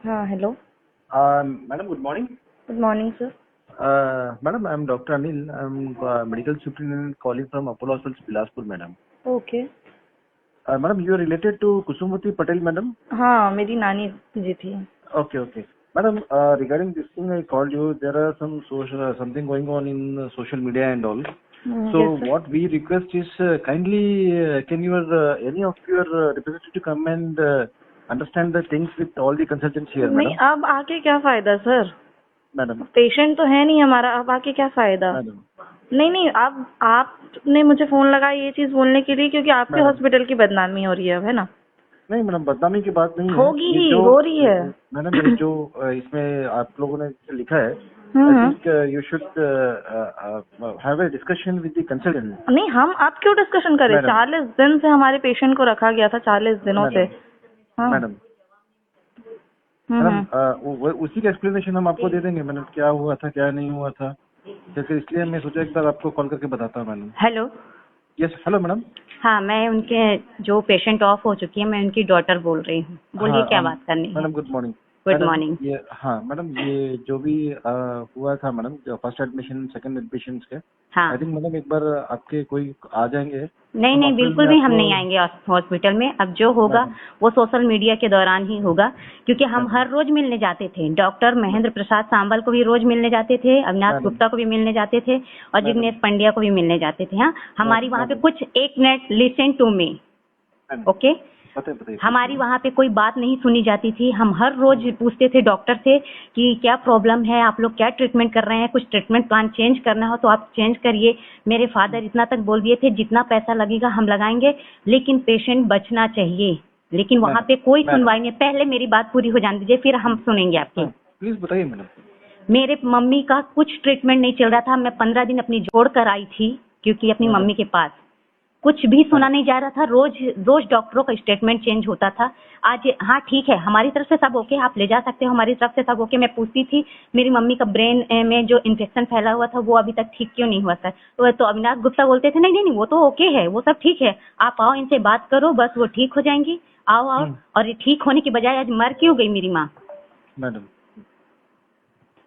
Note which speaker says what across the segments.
Speaker 1: हाँ, hello.
Speaker 2: Madam, good morning.
Speaker 1: Good morning sir.
Speaker 2: Madam, I'm Dr. Anil. I'm medical superintendent calling from Apollo Hospitals, Bilaspur, madam.
Speaker 1: Okay.
Speaker 2: Madam, you are related to Kusumati Patel, madam?
Speaker 1: हाँ, मेरी नानी जी थी।
Speaker 2: Okay, okay. Madam, regarding this thing, I called you. There are some social something going on in social media and all. So
Speaker 1: yes sir.
Speaker 2: what we request is kindly can your any of your representative come and understand the things with all the consultants here,
Speaker 1: नहीं,
Speaker 2: madam?
Speaker 1: अब आके क्या फायदा sir?
Speaker 2: Madam,
Speaker 1: patient तो है नहीं हमारा, अब आके क्या फायदा?
Speaker 2: madam,
Speaker 1: नहीं नहीं, अब आपने मुझे फोन लगाया ये चीज बोलने के लिए क्योंकि आपके
Speaker 2: madam.
Speaker 1: हॉस्पिटल की बदनामी हो रही है, अब है ना?
Speaker 2: नहीं मैडम, बदनामी की बात नहीं है।
Speaker 1: होगी
Speaker 2: ये
Speaker 1: ही,
Speaker 2: जो
Speaker 1: हो रही है।
Speaker 2: मैडम ये जो इसमें आप लोगों ने लिखा है, I
Speaker 1: hmm.
Speaker 2: Think you should have a discussion with the consultant.
Speaker 1: नहीं, हम अब क्यों डिस्कशन करें?
Speaker 2: मैडम
Speaker 1: 40 दिन से हमारे पेशेंट को रखा गया था, 40 दिनों से।
Speaker 2: मैडम
Speaker 1: हाँ।
Speaker 2: मैडम
Speaker 1: हम्म।
Speaker 2: मैडम उसी का एक्सप्लेनेशन हम आपको दे देंगे मैडम, क्या हुआ था क्या नहीं हुआ था। जैसे इसलिए मैं सोचा एक बार आपको कॉल करके बताता हूँ madam.
Speaker 3: Hello.
Speaker 2: Yes hello madam.
Speaker 3: हाँ, मैं उनके जो पेशेंट ऑफ हो चुकी है, मैं उनकी डॉटर बोल रही हूँ। बोलिए क्या बात करनी है।
Speaker 2: Madam good morning.
Speaker 3: Good morning.
Speaker 2: ये हाँ मैडम, ये जो भी हुआ था madam, first admission second admission के,
Speaker 3: हाँ।
Speaker 2: आई थिंक मैडम एक बार आपके कोई आ जाएंगे।
Speaker 3: नहीं नहीं, बिल्कुल भी हम नहीं आएंगे हॉस्पिटल में। अब जो होगा वो सोशल मीडिया के दौरान ही होगा, क्योंकि हम हर रोज मिलने जाते थे। डॉक्टर महेंद्र प्रसाद सांबल को भी रोज मिलने जाते थे, अविनाश गुप्ता को भी मिलने जाते थे और जिग्नेश पंड्या को भी मिलने जाते थे। हाँ, हमारी वहाँ पे कुछ एक minute listen to me, okay. हमारी वहाँ पे कोई बात नहीं सुनी जाती थी। हम हर रोज पूछते थे डॉक्टर से कि क्या प्रॉब्लम है, आप लोग क्या ट्रीटमेंट कर रहे हैं, कुछ ट्रीटमेंट प्लान चेंज करना हो तो आप चेंज करिए। मेरे फादर इतना तक बोल दिए थे, जितना पैसा लगेगा हम लगाएंगे, लेकिन पेशेंट बचना चाहिए। लेकिन वहाँ पे कोई सुनवाई नहीं। पहले मेरी बात पूरी हो जाने दीजिए, फिर हम सुनेंगे आपकी।
Speaker 2: प्लीज बताइए मैडम।
Speaker 3: मेरे मम्मी का कुछ ट्रीटमेंट नहीं चल रहा था। मैं 15 दिन अपनी जोड़ कर आई थी, क्योंकि अपनी मम्मी के पास कुछ भी सुना नहीं जा रहा था। रोज रोज डॉक्टरों का स्टेटमेंट चेंज होता था। आज हाँ ठीक है, हमारी तरफ से सब ओके, आप ले जा सकते हो, हमारी तरफ से सब ओके। मैं पूछती थी मेरी मम्मी का ब्रेन में जो इन्फेक्शन फैला हुआ था वो अभी तक ठीक क्यों नहीं हुआ था। तो अविनाश गुप्ता बोलते थे नहीं नहीं नहीं, वो तो ओके है, वो सब ठीक है, आप आओ इनसे बात करो, बस वो ठीक हो जाएंगी, आओ आओ। और ये ठीक होने की बजाय आज मर क्यों गई मेरी माँ।
Speaker 2: मैडम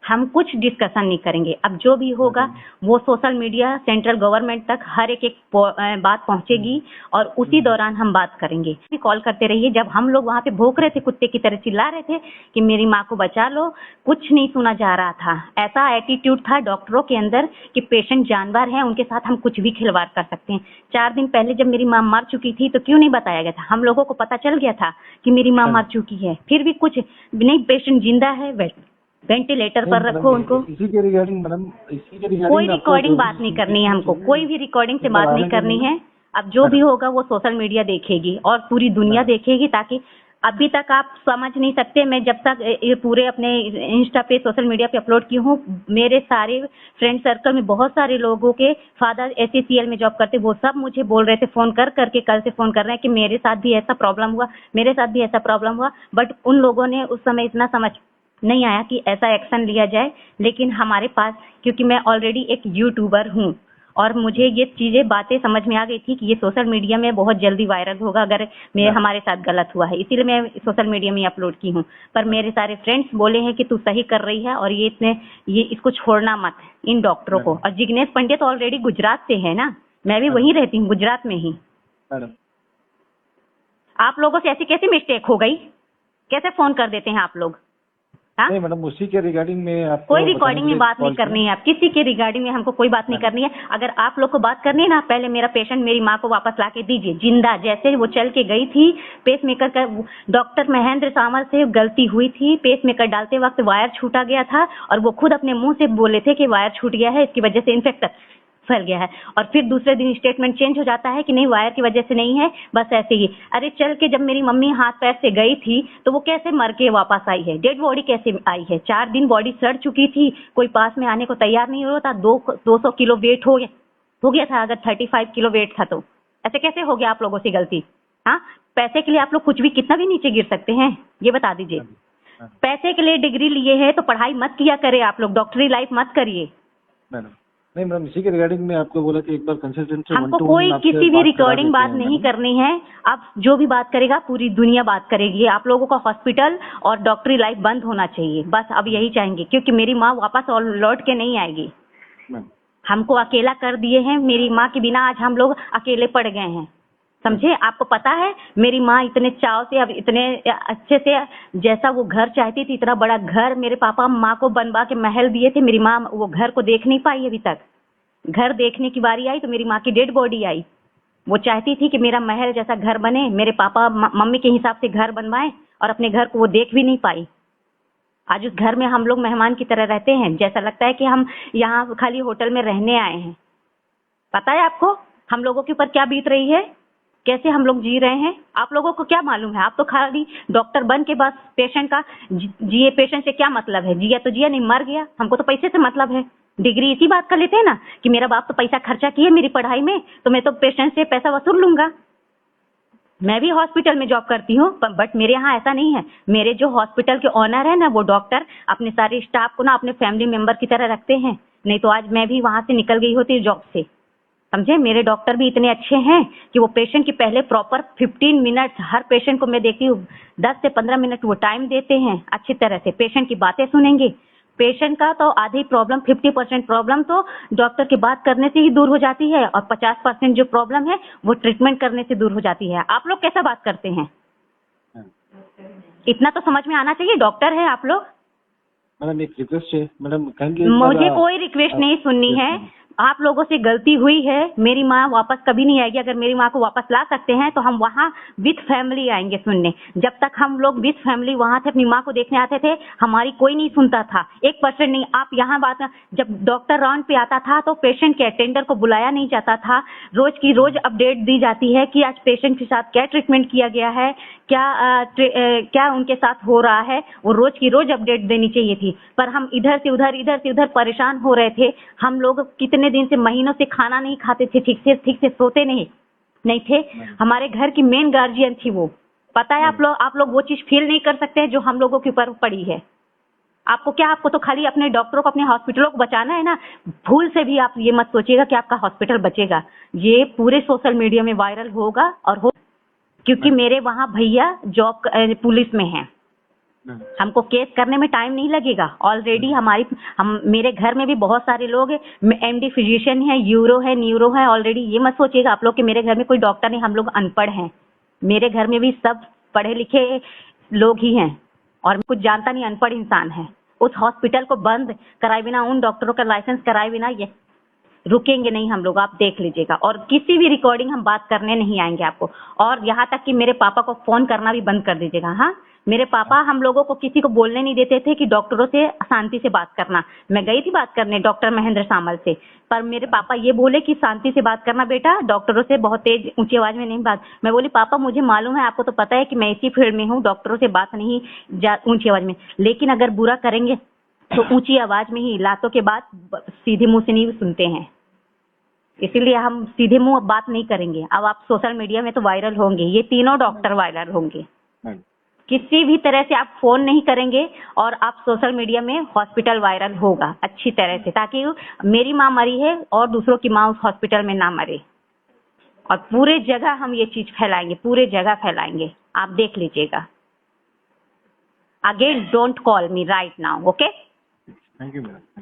Speaker 3: हम कुछ डिस्कशन नहीं करेंगे। अब जो भी होगा वो सोशल मीडिया, सेंट्रल गवर्नमेंट तक हर एक बात पहुंचेगी और उसी दौरान हम बात करेंगे। कॉल करते रहिए। जब हम लोग वहाँ पे भौंक रहे थे, कुत्ते की तरह चिल्ला रहे थे कि मेरी माँ को बचा लो, कुछ नहीं सुना जा रहा था। ऐसा एटीट्यूड था डॉक्टरों के अंदर कि पेशेंट जानवर है, उनके साथ हम कुछ भी खिलवाड़ कर सकते हैं। 4 दिन पहले जब मेरी माँ मर चुकी थी तो क्यों नहीं बताया गया था? हम लोगों को पता चल गया था कि मेरी माँ मर चुकी है, फिर भी कुछ नहीं। पेशेंट जिंदा है, वेंटिलेटर पर रखो उनको।
Speaker 2: इसी के रिगार्डिंग मैडम, इसी के रिगार्डिंग
Speaker 3: कोई रिकॉर्डिंग बात नहीं करनी है हमको, कोई भी रिकॉर्डिंग से बात नहीं करनी है। अब जो भी होगा वो सोशल मीडिया देखेगी और पूरी दुनिया देखेगी, ताकि अभी तक आप समझ नहीं सकते। मैं जब तक ये पूरे अपने इंस्टा पे, सोशल मीडिया पे अपलोड की हूँ, मेरे सारे फ्रेंड सर्कल में बहुत सारे लोगों के फादर SCCL में जॉब करते, वो सब मुझे बोल रहे थे, फोन कर करके कल से फोन कर रहे हैं कि मेरे साथ भी ऐसा प्रॉब्लम हुआ, मेरे साथ भी ऐसा प्रॉब्लम हुआ। बट उन लोगों ने उस समय इतना समझ नहीं आया कि ऐसा एक्शन लिया जाए। लेकिन हमारे पास, क्योंकि मैं ऑलरेडी एक यूट्यूबर हूँ और मुझे ये चीजें बातें समझ में आ गई थी कि ये सोशल मीडिया में बहुत जल्दी वायरल होगा अगर हमारे साथ गलत हुआ है, इसीलिए मैं सोशल मीडिया में अपलोड की हूँ। पर मेरे सारे फ्रेंड्स बोले हैं कि तू सही कर रही है और ये इसको छोड़ना मत, इन डॉक्टरों को। और जिग्नेश पंड्या तो ऑलरेडी गुजरात से है ना, मैं भी वहीं रहती हूँ, गुजरात में ही। आप लोगों से ऐसी कैसी मिस्टेक हो गई? कैसे फोन कर देते हैं आप लोग?
Speaker 2: नहीं मैडम, उसी के रिगार्डिंग में आपको
Speaker 3: कोई रिकॉर्डिंग में बात नहीं करनी है। आप किसी के रिगार्डिंग में हमको कोई बात नहीं करनी है। अगर आप लोग को बात करनी है ना, पहले मेरा पेशेंट, मेरी माँ को वापस ला के दीजिए जिंदा, जैसे वो चल के गई थी। पेसमेकर का डॉक्टर महेंद्र सांवल से गलती हुई थी, पेसमेकर डालते वक्त वायर छूटा गया था और वो खुद अपने मुंह से बोले थे कि वायर छूट गया है, इसकी वजह से इन्फेक्शन फैल गया है। और फिर दूसरे दिन स्टेटमेंट चेंज हो जाता है कि नहीं, वायर की वजह से नहीं है, बस ऐसे ही। अरे चल के जब मेरी मम्मी हाथ पैर से गई थी तो वो कैसे मर के वापस आई है? डेड बॉडी कैसे आई है? 4 दिन बॉडी सड़ चुकी थी, कोई पास में आने को तैयार नहीं हो रहा था। 200 किलो वेट हो गया था। अगर 35 किलो वेट था तो ऐसे कैसे हो गया आप लोगों से गलती? हाँ, पैसे के लिए आप लोग कुछ भी, कितना भी नीचे गिर सकते हैं, ये बता दीजिए। पैसे के लिए डिग्री लिए है तो पढ़ाई मत किया करे आप लोग, डॉक्टरी लाइफ मत करिए।
Speaker 2: नहीं मैडम, इसी के रिगार्डिंग में आपको बोला कि एक बार कंसल्टेंट से
Speaker 3: हमको
Speaker 2: 1-to-1
Speaker 3: कोई
Speaker 2: आपसे
Speaker 3: किसी भी
Speaker 2: बात करा
Speaker 3: रिकॉर्डिंग
Speaker 2: देते
Speaker 3: बात
Speaker 2: हैं,
Speaker 3: नहीं
Speaker 2: मैडम।
Speaker 3: करनी है। अब जो भी बात करेगा पूरी दुनिया बात करेगी। आप लोगों का हॉस्पिटल और डॉक्टरी लाइफ बंद होना चाहिए, बस अब यही चाहेंगे, क्योंकि मेरी माँ वापस और लौट के नहीं आएगी।
Speaker 2: मैम,
Speaker 3: हमको अकेला कर दिए हैं, मेरी माँ के बिना आज हम लोग अकेले पड़ गए हैं, समझे। आपको पता है मेरी माँ इतने चाव से, अब इतने अच्छे से, जैसा वो घर चाहती थी, इतना बड़ा घर मेरे पापा माँ को बनवा के महल दिए थे, मेरी माँ वो घर को देख नहीं पाई अभी तक। घर देखने की बारी आई तो मेरी माँ की डेड बॉडी आई। वो चाहती थी कि मेरा महल जैसा घर बने, मेरे पापा मम्मी के हिसाब से घर बनवाए, और अपने घर को वो देख भी नहीं पाई। आज उस घर में हम लोग मेहमान की तरह रहते हैं, जैसा लगता है कि हम यहाँ खाली होटल में रहने आए हैं। पता है आपको हम लोगों के ऊपर क्या बीत रही है, कैसे हम लोग जी रहे हैं? आप लोगों को क्या मालूम है? आप तो खाली डॉक्टर बन के बस पेशेंट का जिए, पेशेंट से क्या मतलब है? जिया तो जिया, नहीं मर गया। हमको तो पैसे से मतलब है। डिग्री इसी बात कर लेते हैं ना कि मेरा बाप तो पैसा खर्चा किए मेरी पढ़ाई में, तो मैं तो पेशेंट से पैसा वसूल लूंगा। मैं भी हॉस्पिटल में जॉब करती हूँ, बट मेरे यहाँ ऐसा नहीं है। मेरे जो हॉस्पिटल के ऑनर है ना, वो डॉक्टर अपने सारे स्टाफ को ना अपने फैमिली मेंबर की तरह रखते हैं, नहीं तो आज मैं भी वहां से निकल गई होती जॉब से, समझे। मेरे डॉक्टर भी इतने अच्छे हैं कि वो पेशेंट की पहले प्रॉपर 15 मिनट, हर पेशेंट को मैं देखती हूँ 10 से 15 मिनट वो टाइम देते हैं, अच्छी तरह से पेशेंट की बातें सुनेंगे। पेशेंट का तो आधी प्रॉब्लम, 50% प्रॉब्लम तो डॉक्टर की बात करने से ही दूर हो जाती है, और 50% जो प्रॉब्लम है वो ट्रीटमेंट करने से दूर हो जाती है। आप लोग कैसा बात करते हैं? इतना तो समझ में आना चाहिए, डॉक्टर है आप लोग।
Speaker 2: मैडम एक रिक्वेस्ट है मैडम, काइंडली
Speaker 3: मुझे कोई रिक्वेस्ट नहीं सुननी है। आप लोगों से गलती हुई है, मेरी माँ वापस कभी नहीं आएगी। अगर मेरी माँ को वापस ला सकते हैं तो हम वहाँ विथ फैमिली आएंगे सुनने। जब तक हम लोग विथ फैमिली वहाँ थे, अपनी माँ को देखने आते थे, हमारी कोई नहीं सुनता था, 1% नहीं। आप यहाँ बात, जब डॉक्टर राउंड पे आता था तो पेशेंट के अटेंडर को बुलाया नहीं जाता था। रोज की रोज अपडेट दी जाती है कि आज पेशेंट के साथ क्या ट्रीटमेंट किया गया है, क्या उनके साथ हो रहा है, वो रोज की रोज अपडेट देनी चाहिए थी। पर हम इधर से उधर परेशान हो रहे थे। हम लोग कितने दिन से, महीनों से खाना नहीं खाते थे, ठीक से सोते नहीं थे। हमारे घर की मेन गार्जियन थी वो। पता है आप लोग वो चीज फील नहीं कर सकते जो हम लोगों के ऊपर पड़ी है। आपको तो खाली अपने डॉक्टरों को, अपने हॉस्पिटलों को बचाना है ना। भूल से भी आप ये मत सोचिएगा कि आपका हॉस्पिटल बचेगा। ये पूरे सोशल मीडिया में वायरल होगा और क्योंकि मेरे वहाँ भैया जॉब पुलिस में हैं। हमको केस करने में टाइम नहीं लगेगा। ऑलरेडी मेरे घर में भी बहुत सारे लोग हैं, MD फिजिशियन है, यूरो है, न्यूरो है ऑलरेडी। ये मत सोचिएगा आप लोग कि मेरे घर में कोई डॉक्टर नहीं, हम लोग अनपढ़ हैं। मेरे घर में भी सब पढ़े लिखे लोग ही हैं, और कुछ जानता नहीं अनपढ़ इंसान है। उस हॉस्पिटल को बंद कराए बिना, उन डॉक्टरों का लाइसेंस कराए बिना ये रुकेंगे नहीं हम लोग, आप देख लीजिएगा। और किसी भी रिकॉर्डिंग हम बात करने नहीं आएंगे आपको। और यहाँ तक कि मेरे पापा को फोन करना भी बंद कर दीजिएगा। हाँ, मेरे पापा हम लोगों को किसी को बोलने नहीं देते थे कि डॉक्टरों से शांति से बात करना। मैं गई थी बात करने डॉक्टर महेंद्र सामल से, पर मेरे पापा ये बोले कि शांति से बात करना बेटा, डॉक्टरों से बहुत तेज ऊंची आवाज में नहीं बात। मैं बोली पापा मुझे मालूम है, आपको तो पता है कि मैं इसी फील्ड में हूँ, डॉक्टरों से बात नहीं ऊंची आवाज में, लेकिन अगर बुरा करेंगे तो ऊंची आवाज में ही, लातों के बाद सीधे मुंह से नहीं सुनते हैं। इसीलिए हम सीधे मुंह बात नहीं करेंगे। अब आप सोशल मीडिया में तो वायरल होंगे, ये तीनों डॉक्टर वायरल होंगे। किसी भी तरह से आप फोन नहीं करेंगे और आप सोशल मीडिया में हॉस्पिटल वायरल होगा अच्छी तरह से, ताकि मेरी माँ मरी है और दूसरों की माँ उस हॉस्पिटल में ना मरे। और पूरे जगह हम ये चीज फैलाएंगे, पूरे जगह फैलाएंगे, आप देख लीजिएगा। Again don't call me right now, okay?
Speaker 2: Thank you madam.